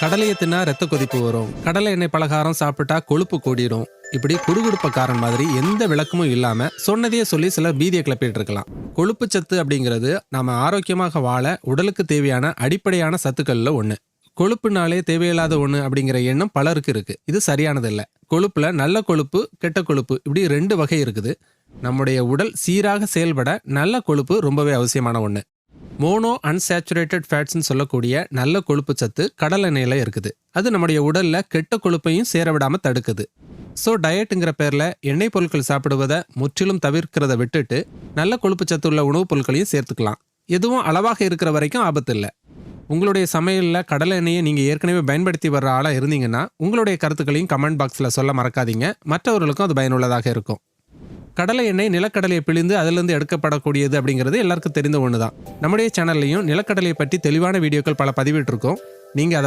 கடலையை தின்னா ரத்த கொதிப்பு வரும், கடலை எண்ணெய் பலகாரம் சாப்பிட்டா கொழுப்பு கூடிரும், இப்படி குடுகுடுப்பக்காரன் மாதிரி எந்த விளக்கமும் இல்லாம சொன்னதையே சொல்லி சிலர் பீதியை கிளப்பிட்டு இருக்கலாம். கொழுப்பு சத்து அப்படிங்கிறது நாம ஆரோக்கியமாக வாழ உடலுக்கு தேவையான அடிப்படையான சத்துக்கள்ல ஒண்ணு. கொழுப்புனாலே தேவையில்லாத ஒண்ணு அப்படிங்கிற எண்ணம் பலருக்கு இருக்கு. இது சரியானது இல்ல. கொழுப்புல நல்ல கொழுப்பு, கெட்ட கொழுப்பு, இப்படி 2 வகை இருக்குது. நம்முடைய உடல் சீராக செயல்பட நல்ல கொழுப்பு ரொம்பவே அவசியமான ஒண்ணு. மோனோ அன்சாச்சுரேட்டட் ஃபேட்ஸ்ன்னு சொல்லக்கூடிய நல்ல கொழுப்பு சத்து கடல் எண்ணெயில இருக்குது. அது நம்முடைய உடல்ல கெட்ட கொழுப்பையும் சேர விடாம தடுக்குது. ஸோ டயட்டுங்கிற பேர்ல எண்ணெய் பொருட்கள் சாப்பிடுவதை முற்றிலும் தவிர்க்கிறத விட்டுட்டு நல்ல கொழுப்பு சத்து உள்ள உணவுப் பொருட்களையும் சேர்த்துக்கலாம். எதுவும் அளவாக இருக்கிற வரைக்கும் ஆபத்து இல்லை. உங்களுடைய சமையலில் கடலை எண்ணெயை நீங்கள் ஏற்கனவே பயன்படுத்தி வர்ற ஆளாக இருந்தீங்கன்னா உங்களுடைய கருத்துக்களையும் கமெண்ட் பாக்ஸில் சொல்ல மறக்காதீங்க. மற்றவர்களுக்கும் அது பயனுள்ளதாக இருக்கும். கடலை எண்ணெய் நிலக்கடலையை பிழிந்து அதிலிருந்து எடுக்கப்படக்கூடியது அப்படிங்கிறது எல்லாருக்கும் தெரிந்த ஒன்று தான். நம்முடைய சேனல்லையும் நிலக்கடலையை பற்றி தெளிவான வீடியோக்கள் பல பதிவிட்டிருக்கோம். நீங்கள் அதை